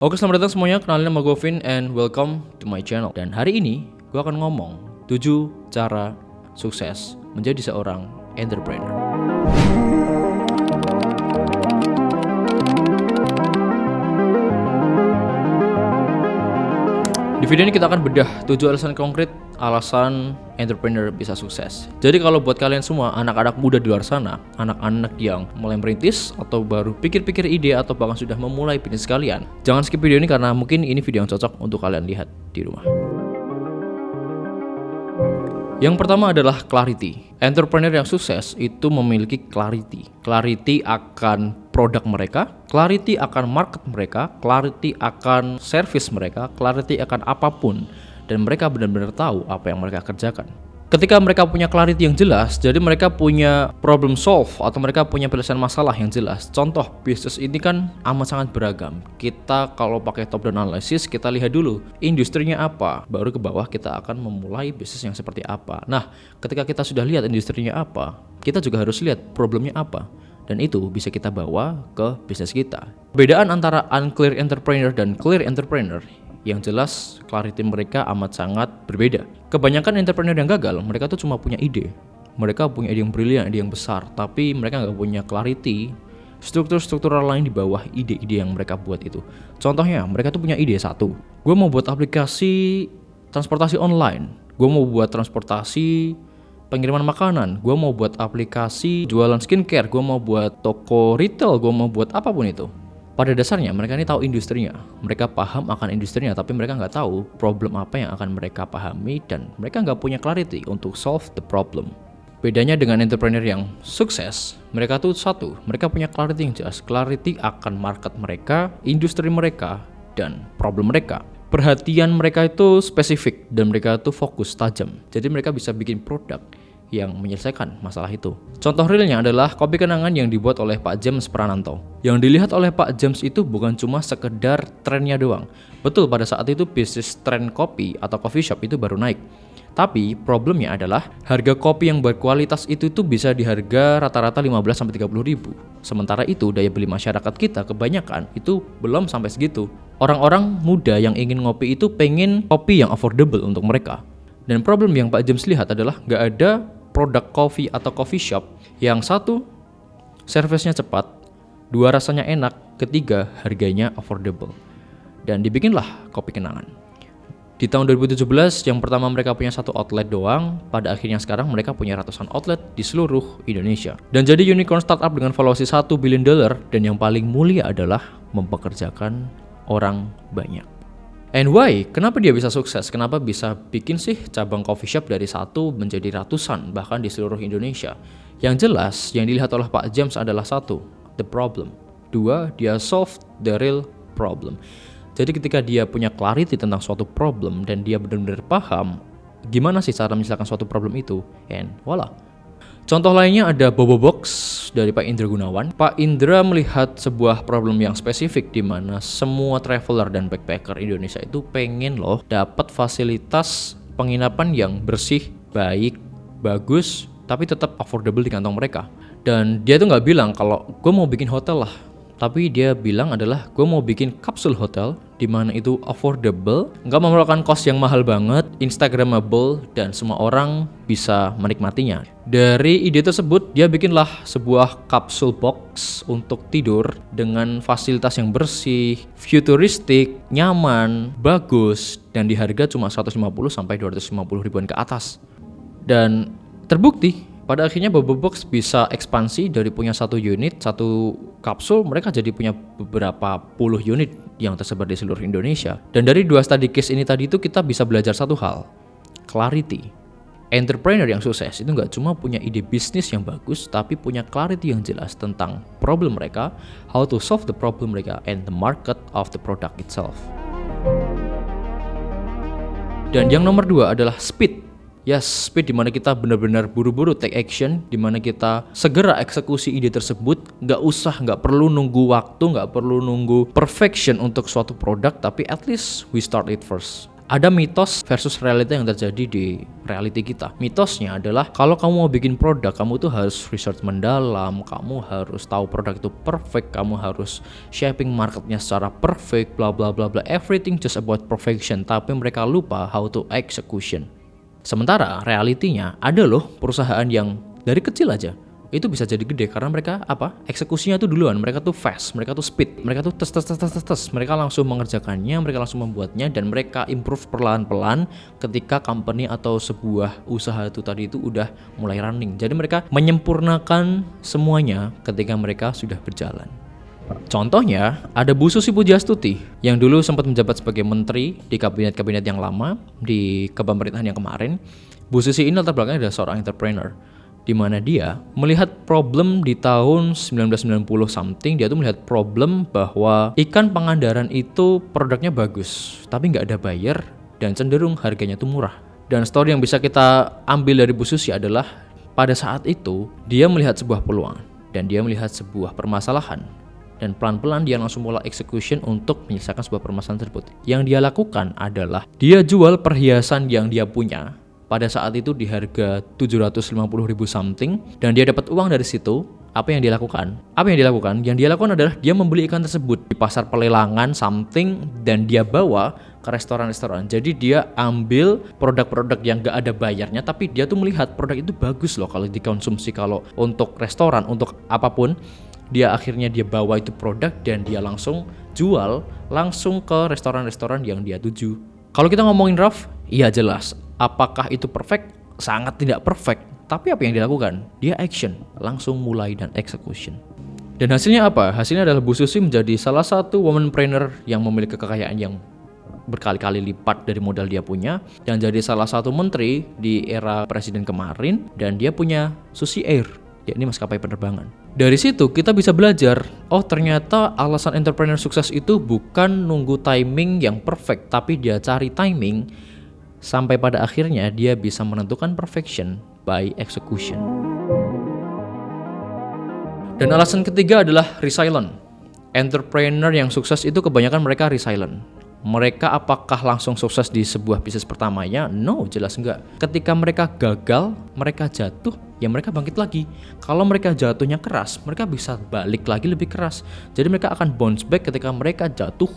Oke, selamat datang semuanya. Kenalin nama gue Vin and welcome to my channel. Dan hari ini gue akan ngomong 7 cara sukses menjadi seorang entrepreneur. Di video ini kita akan bedah 7 alasan konkret alasan entrepreneur bisa sukses. Jadi kalau buat kalian semua anak-anak muda di luar sana, anak-anak yang mulai merintis atau baru pikir-pikir ide atau bahkan sudah memulai bisnis kalian, jangan skip video ini karena mungkin ini video yang cocok untuk kalian lihat di rumah. Yang pertama adalah clarity. Entrepreneur yang sukses itu memiliki clarity. Clarity akan produk mereka, clarity akan market mereka, clarity akan service mereka, clarity akan apapun. Dan mereka benar-benar tahu apa yang mereka kerjakan. Ketika mereka punya clarity yang jelas, jadi mereka punya problem solve atau mereka punya penyelesaian masalah yang jelas. Contoh, bisnis ini kan amat sangat beragam. Kita kalau pakai top down analysis, kita lihat dulu industrinya apa, baru ke bawah kita akan memulai bisnis yang seperti apa. Nah, ketika kita sudah lihat industrinya apa, kita juga harus lihat problemnya apa. Dan itu bisa kita bawa ke bisnis kita. Perbedaan antara unclear entrepreneur dan clear entrepreneur, yang jelas clarity mereka amat sangat berbeda. Kebanyakan entrepreneur yang gagal, mereka tuh cuma punya ide. Mereka punya ide yang brilian, ide yang besar, tapi mereka nggak punya clarity struktur-struktural lain di bawah ide-ide yang mereka buat itu. Contohnya, mereka tuh punya ide satu. Gue mau buat aplikasi transportasi online. Gue mau buat transportasi pengiriman makanan. Gue mau buat aplikasi jualan skincare. Gue mau buat toko retail. Gue mau buat apapun itu. Pada dasarnya mereka ini tahu industrinya, mereka paham akan industrinya, tapi mereka nggak tahu problem apa yang akan mereka pahami dan mereka nggak punya clarity untuk solve the problem. Bedanya dengan entrepreneur yang sukses, mereka tuh satu, mereka punya clarity yang jelas, clarity akan market mereka, industri mereka, dan problem mereka. Perhatian mereka itu spesifik dan mereka tuh fokus tajam, jadi mereka bisa bikin produk yang menyelesaikan masalah itu. Contoh realnya adalah kopi kenangan yang dibuat oleh Pak James Prananto. Yang dilihat oleh Pak James itu bukan cuma sekedar trennya doang. Betul, pada saat itu bisnis tren kopi atau coffee shop itu baru naik. Tapi problemnya adalah harga kopi yang berkualitas itu tuh bisa di harga rata-rata 15-30 ribu. Sementara itu daya beli masyarakat kita kebanyakan itu belum sampai segitu. Orang-orang muda yang ingin ngopi itu pengen kopi yang affordable untuk mereka. Dan problem yang Pak James lihat adalah nggak ada produk coffee atau coffee shop yang satu, servisnya cepat, dua, rasanya enak, ketiga, harganya affordable. Dan dibikinlah kopi kenangan. Di tahun 2017 yang pertama mereka punya satu outlet doang, pada akhirnya sekarang mereka punya ratusan outlet di seluruh Indonesia. Dan jadi unicorn startup dengan valuasi $1 billion dan yang paling mulia adalah mempekerjakan orang banyak. And why? Kenapa dia bisa sukses? Kenapa bisa bikin sih cabang coffee shop dari satu menjadi ratusan bahkan di seluruh Indonesia? Yang jelas yang dilihat oleh Pak James adalah satu, the problem. Dua, dia solve the real problem. Jadi ketika dia punya clarity tentang suatu problem dan dia benar-benar paham gimana sih cara menyelesaikan suatu problem itu, and voila. Contoh lainnya ada Bobo Box dari Pak Indra Gunawan. Pak Indra melihat sebuah problem yang spesifik di mana semua traveler dan backpacker Indonesia itu pengen loh dapat fasilitas penginapan yang bersih, baik, bagus, tapi tetap affordable di kantong mereka. Dan dia tuh nggak bilang kalau gue mau bikin hotel lah, tapi dia bilang adalah gue mau bikin kapsul hotel di mana itu affordable, nggak memerlukan cost yang mahal banget, instagramable, dan semua orang bisa menikmatinya. Dari ide tersebut dia bikinlah sebuah kapsul box untuk tidur dengan fasilitas yang bersih, futuristik, nyaman, bagus, dan di harga cuma 150 sampai 250 ribuan ke atas. Dan terbukti pada akhirnya Bobo Box bisa ekspansi dari punya satu unit, satu kapsul, mereka jadi punya beberapa puluh unit yang tersebar di seluruh Indonesia. Dan dari dua study case ini tadi itu kita bisa belajar satu hal, clarity. Entrepreneur yang sukses itu nggak cuma punya ide bisnis yang bagus, tapi punya clarity yang jelas tentang problem mereka, how to solve the problem mereka, and the market of the product itself. Dan yang nomor dua adalah speed. Yes, speed dimana kita benar-benar buru-buru take action, dimana kita segera eksekusi ide tersebut, nggak perlu nunggu waktu, nggak perlu nunggu perfection untuk suatu produk, tapi at least we start it first. Ada mitos versus realita yang terjadi di reality kita. Mitosnya adalah kalau kamu mau bikin produk, kamu tuh harus research mendalam, kamu harus tahu produk itu perfect, kamu harus shaping marketnya secara perfect, bla bla bla bla, everything just about perfection. Tapi mereka lupa how to execution. Sementara realitinya ada loh perusahaan yang dari kecil aja itu bisa jadi gede karena mereka eksekusinya tuh duluan, mereka tuh fast, mereka tuh speed, mereka tuh tes, mereka langsung mengerjakannya, mereka langsung membuatnya, dan mereka improve perlahan-pelan ketika company atau sebuah usaha itu tadi itu udah mulai running. Jadi mereka menyempurnakan semuanya ketika mereka sudah berjalan. Contohnya ada Bu Susi Pujiastuti yang dulu sempat menjabat sebagai menteri di kabinet-kabinet yang lama di kepemerintahan yang kemarin. Bu Susi ini latar belakangnya adalah seorang entrepreneur, di mana dia melihat problem di tahun 1990 something. Dia tuh melihat problem bahwa ikan Pangandaran itu produknya bagus tapi nggak ada buyer dan cenderung harganya tuh murah. Dan story yang bisa kita ambil dari Bu Susi adalah pada saat itu dia melihat sebuah peluang dan dia melihat sebuah permasalahan, dan pelan-pelan dia langsung mulai execution untuk menyelesaikan sebuah permasalahan tersebut. Yang dia lakukan adalah dia jual perhiasan yang dia punya pada saat itu di harga 750.000 something, dan dia dapat uang dari situ. Apa yang dia lakukan? Yang dia lakukan adalah dia membeli ikan tersebut di pasar pelelangan something dan dia bawa ke restoran-restoran. Jadi dia ambil produk-produk yang gak ada bayarnya, tapi dia tuh melihat produk itu bagus loh kalau dikonsumsi, kalau untuk restoran, untuk apapun. Dia akhirnya dia bawa itu produk dan dia langsung jual langsung ke restoran-restoran yang dia tuju. Kalau kita ngomongin rough, iya jelas. Apakah itu perfect? Sangat tidak perfect. Tapi apa yang dilakukan? Dia action, langsung mulai dan execution. Dan hasilnya apa? Hasilnya adalah Bu Susi menjadi salah satu womanpreneur yang memiliki kekayaan yang berkali-kali lipat dari modal dia punya, dan jadi salah satu menteri di era presiden kemarin, dan dia punya Susi Air, yakni maskapai penerbangan. Dari situ kita bisa belajar, oh ternyata alasan entrepreneur sukses itu bukan nunggu timing yang perfect, tapi dia cari timing sampai pada akhirnya dia bisa menentukan perfection by execution. Dan alasan ketiga adalah resilient. Entrepreneur yang sukses itu kebanyakan mereka resilient. Mereka apakah langsung sukses di sebuah bisnis pertamanya? No, jelas enggak. Ketika mereka gagal, mereka jatuh, ya mereka bangkit lagi. Kalau mereka jatuhnya keras, mereka bisa balik lagi lebih keras. Jadi mereka akan bounce back ketika mereka jatuh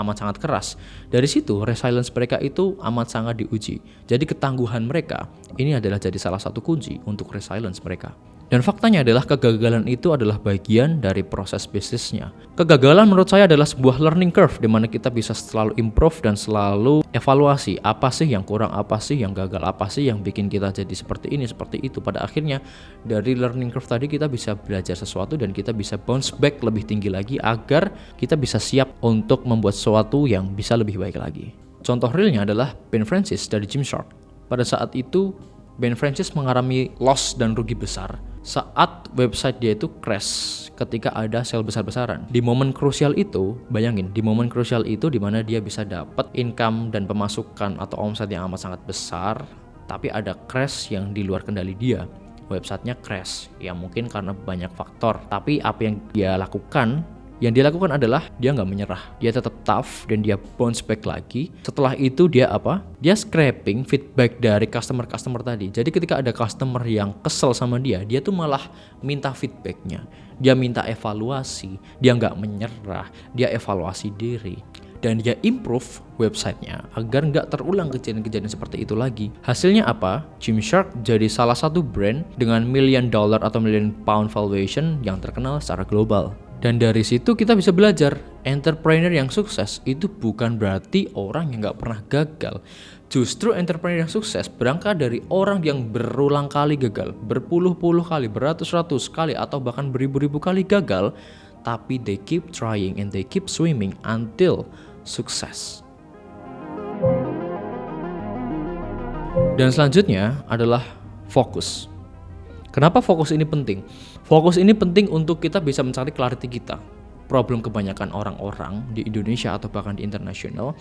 amat sangat keras. Dari situ resilience mereka itu amat sangat diuji. Jadi ketangguhan mereka ini adalah jadi salah satu kunci untuk resilience mereka. Dan faktanya adalah kegagalan itu adalah bagian dari proses bisnisnya. Kegagalan menurut saya adalah sebuah learning curve di mana kita bisa selalu improve dan selalu evaluasi apa sih yang kurang, apa sih yang gagal, apa sih yang bikin kita jadi seperti ini, seperti itu. Pada akhirnya dari learning curve tadi kita bisa belajar sesuatu dan kita bisa bounce back lebih tinggi lagi agar kita bisa siap untuk membuat sesuatu yang bisa lebih baik lagi. Contoh realnya adalah Ben Francis dari Gymshark. Pada saat itu Ben Francis mengalami loss dan rugi besar saat website dia itu crash ketika ada sale besar-besaran. Di momen krusial itu, bayangin, di momen krusial itu di mana dia bisa dapat income dan pemasukan atau omset yang amat sangat besar, tapi ada crash yang di luar kendali dia. Websitenya crash, ya mungkin karena banyak faktor. Tapi apa yang dia lakukan? Yang dia lakukan adalah dia nggak menyerah, dia tetap tough dan dia bounce back lagi. Setelah itu dia Dia scraping feedback dari customer tadi. Jadi ketika ada customer yang kesel sama dia tuh malah minta feedbacknya. Dia minta evaluasi, dia nggak menyerah, dia evaluasi diri. Dan dia improve websitenya agar nggak terulang kejadian-kejadian seperti itu lagi. Hasilnya apa? Gymshark jadi salah satu brand dengan $1 million atau £1 million valuation yang terkenal secara global. Dan dari situ kita bisa belajar, entrepreneur yang sukses itu bukan berarti orang yang gak pernah gagal. Justru entrepreneur yang sukses berangkat dari orang yang berulang kali gagal, berpuluh-puluh kali, beratus-ratus kali, atau bahkan beribu-ribu kali gagal, tapi they keep trying and they keep swimming until sukses. Dan selanjutnya adalah fokus. Kenapa fokus ini penting? Fokus ini penting untuk kita bisa mencari clarity kita. Problem kebanyakan orang-orang di Indonesia atau bahkan di internasional,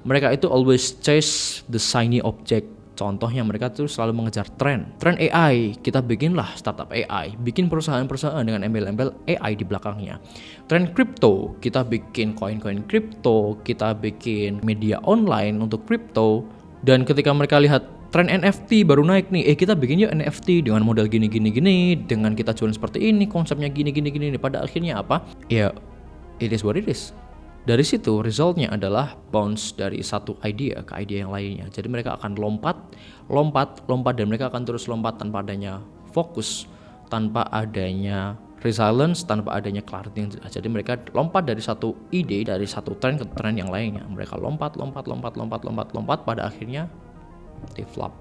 mereka itu always chase the shiny object, Contohnya mereka tuh selalu mengejar tren AI, kita bikinlah startup AI, bikin perusahaan-perusahaan dengan embel-embel AI di belakangnya. Tren kripto, kita bikin koin-koin kripto, kita bikin media online untuk kripto. Dan ketika mereka lihat tren NFT baru naik nih, kita bikin yuk NFT dengan model gini, dengan kita jualan seperti ini, konsepnya gini. Pada akhirnya apa? Ya, it is what it is. Dari situ resultnya adalah bounce dari satu idea ke idea yang lainnya. Jadi mereka akan lompat dan mereka akan terus lompat tanpa adanya fokus, tanpa adanya resilience, tanpa adanya clarity yang jelas. Jadi mereka lompat dari satu ide, dari satu tren ke tren yang lainnya. Mereka lompat pada akhirnya di flop.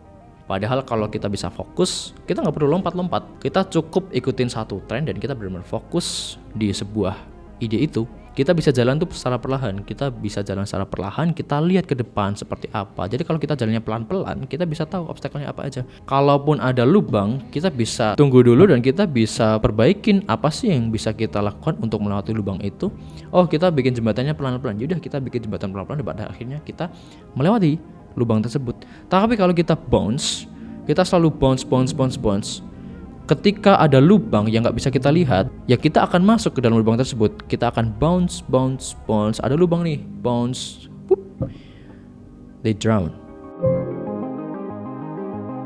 Padahal kalau kita bisa fokus, kita nggak perlu lompat-lompat. Kita cukup ikutin satu tren dan kita benar-benar fokus di sebuah ide itu. Kita bisa jalan tuh secara perlahan, kita lihat ke depan seperti apa. Jadi kalau kita jalannya pelan-pelan, kita bisa tahu obstacle-nya apa aja. Kalaupun ada lubang, kita bisa tunggu dulu dan kita bisa perbaikin apa sih yang bisa kita lakukan untuk melewati lubang itu. Oh, kita bikin jembatannya pelan-pelan. Yaudah, kita bikin jembatan pelan-pelan dan pada akhirnya kita melewati lubang tersebut. Tapi kalau kita bounce, kita selalu bounce. Ketika ada lubang yang nggak bisa kita lihat, ya kita akan masuk ke dalam lubang tersebut. Kita akan bounce. Ada lubang nih, bounce, whoop. They drown.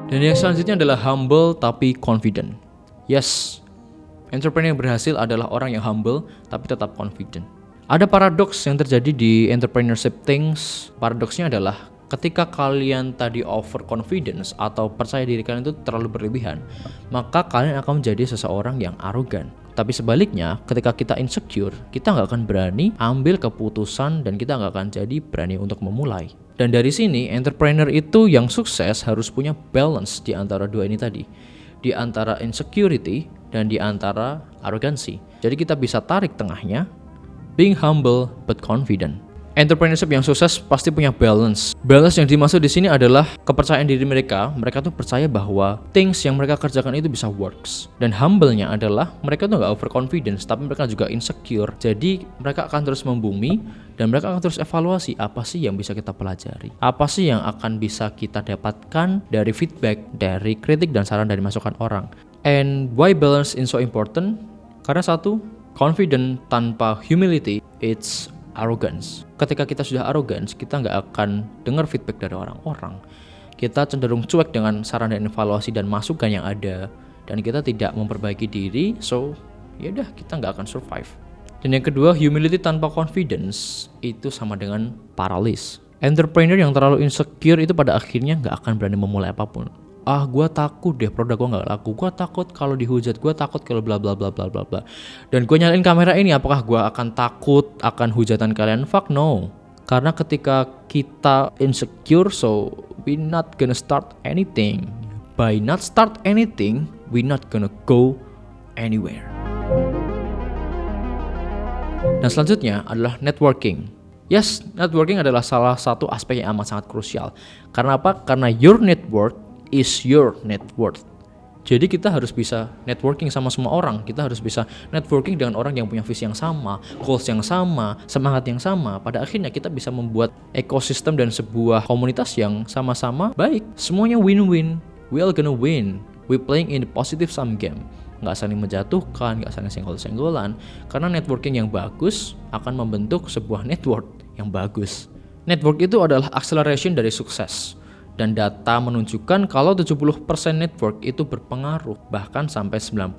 Dan yang selanjutnya adalah humble tapi confident. Yes, entrepreneur yang berhasil adalah orang yang humble tapi tetap confident. Ada paradoks yang terjadi di entrepreneurship things. Paradoksnya adalah ketika kalian tadi overconfidence atau percaya diri kalian itu terlalu berlebihan, maka kalian akan menjadi seseorang yang arogan. Tapi sebaliknya, ketika kita insecure, kita nggak akan berani ambil keputusan dan kita nggak akan jadi berani untuk memulai. Dan dari sini, entrepreneur itu yang sukses harus punya balance di antara dua ini tadi. Di antara insecurity dan di antara arogansi. Jadi kita bisa tarik tengahnya, being humble but confident. Entrepreneurship yang sukses pasti punya balance. Balance yang dimaksud di sini adalah kepercayaan diri mereka. Mereka tuh percaya bahwa things yang mereka kerjakan itu bisa works. Dan humble-nya adalah mereka tuh nggak overconfidence, tapi mereka juga insecure. Jadi mereka akan terus membumi dan mereka akan terus evaluasi apa sih yang bisa kita pelajari, apa sih yang akan bisa kita dapatkan dari feedback, dari kritik dan saran dari masukan orang. And why balance is so important? Karena satu, confident tanpa humility, it's arrogance. Ketika kita sudah arrogance, kita nggak akan dengar feedback dari orang-orang. Kita cenderung cuek dengan saran dan evaluasi dan masukan yang ada, dan kita tidak memperbaiki diri. So, yaudah kita nggak akan survive. Dan yang kedua, humility tanpa confidence itu sama dengan paralysis. Entrepreneur yang terlalu insecure itu pada akhirnya nggak akan berani memulai apapun. Gue takut deh produk gue nggak laku, gue takut kalau dihujat, gue takut kalau bla bla bla bla bla bla. Dan gue nyalain kamera ini, apakah gue akan takut akan hujatan kalian? Fuck no. Karena ketika kita insecure, so we not gonna start anything. By not start anything, we not gonna go anywhere. Dan selanjutnya adalah networking. Yes, networking adalah salah satu aspek yang amat sangat krusial. Karena apa? Karena your network is your net worth. Jadi kita harus bisa networking sama semua orang. Kita harus bisa networking dengan orang yang punya visi yang sama, goals yang sama, semangat yang sama. Pada akhirnya kita bisa membuat ekosistem dan sebuah komunitas yang sama-sama baik. Semuanya win-win. We all gonna win. We playing in the positive sum game. Nggak saling menjatuhkan, nggak saling senggol-senggolan. Karena networking yang bagus akan membentuk sebuah network yang bagus. Network itu adalah acceleration dari sukses. Dan data menunjukkan kalau 70% network itu berpengaruh, bahkan sampai 90%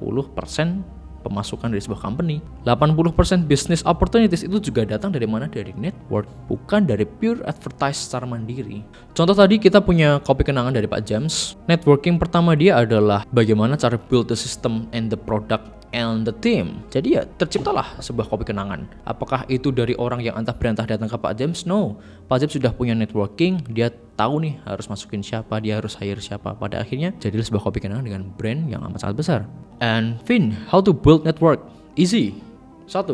pemasukan dari sebuah company. 80% business opportunities itu juga datang dari mana? Dari network, bukan dari pure advertise secara mandiri. Contoh tadi kita punya kopi kenangan dari Pak James. Networking pertama dia adalah bagaimana cara build the system and the product and the team. Jadi ya terciptalah sebuah kopi kenangan. Apakah itu dari orang yang antah berantah datang ke Pak James? No. Pak James sudah punya networking, dia tahu nih harus masukin siapa, dia harus hire siapa. Pada akhirnya jadilah sebuah kopi kenangan dengan brand yang amat sangat besar. And Finn, how to build network? Easy. 1.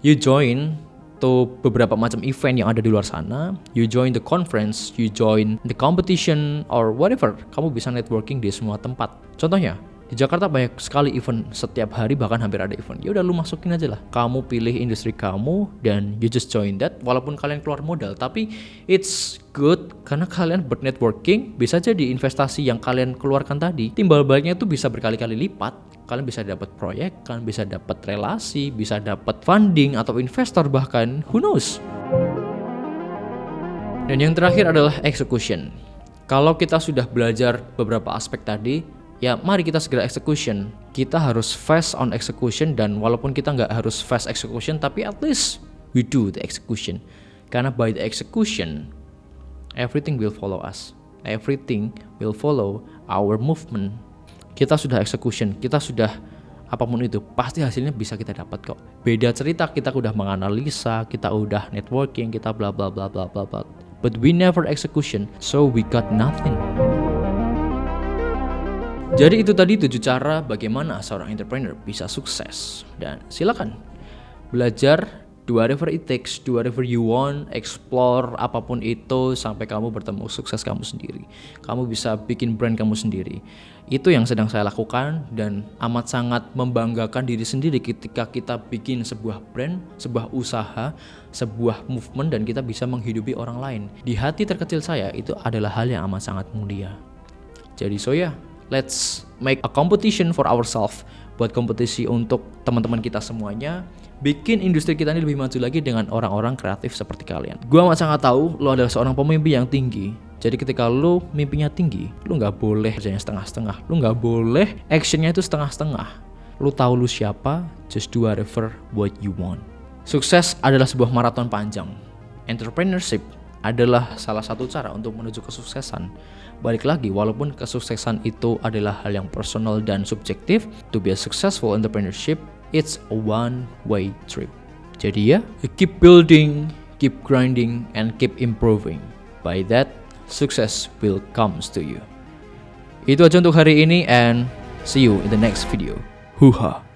You join to beberapa macam event yang ada di luar sana. You join the conference, you join the competition or whatever. Kamu bisa networking di semua tempat. Contohnya, di Di Jakarta banyak sekali event, setiap hari bahkan hampir ada event. Ya udah lu masukin aja lah. Kamu pilih industri kamu dan you just join that. Walaupun kalian keluar modal, tapi it's good karena kalian bernetworking. Bisa jadi investasi yang kalian keluarkan tadi, timbal baliknya itu bisa berkali-kali lipat. Kalian bisa dapat proyek, kalian bisa dapat relasi, bisa dapat funding atau investor bahkan, who knows. Dan yang terakhir adalah execution. Kalau kita sudah belajar beberapa aspek tadi, ya mari kita segera execution. Kita harus fast on execution, dan walaupun kita nggak harus fast execution, tapi at least we do the execution. Karena by the execution, everything will follow us. Everything will follow our movement. Kita sudah execution, kita sudah apapun itu, pasti hasilnya bisa kita dapat kok. Beda cerita kita udah menganalisa, kita udah networking, kita bla bla bla bla bla bla. But we never execution, so we got nothing. Jadi itu tadi 7 cara bagaimana seorang entrepreneur bisa sukses. Dan silakan belajar, do whatever it takes, do whatever you want, explore apapun itu sampai kamu bertemu sukses kamu sendiri. Kamu bisa bikin brand kamu sendiri. Itu yang sedang saya lakukan dan amat sangat membanggakan diri sendiri ketika kita bikin sebuah brand, sebuah usaha, sebuah movement dan kita bisa menghidupi orang lain. Di hati terkecil saya itu adalah hal yang amat sangat mulia. Jadi let's make a competition for ourselves. Buat kompetisi untuk teman-teman kita semuanya. Bikin industri kita ini lebih maju lagi dengan orang-orang kreatif seperti kalian. Gua amat sangat tahu lo adalah seorang pemimpi yang tinggi. Jadi ketika lo mimpinya tinggi, lo gak boleh kerjanya setengah-setengah. Lo gak boleh actionnya itu setengah-setengah. Lo tahu lo siapa, just do whatever what you want. Sukses adalah sebuah maraton panjang. Entrepreneurship adalah salah satu cara untuk menuju kesuksesan. Balik lagi, walaupun kesuksesan itu adalah hal yang personal dan subjektif, to be a successful entrepreneurship, it's a one-way trip. Jadi ya, keep building, keep grinding, and keep improving. By that, success will comes to you. Itu aja untuk hari ini, and see you in the next video. Huha.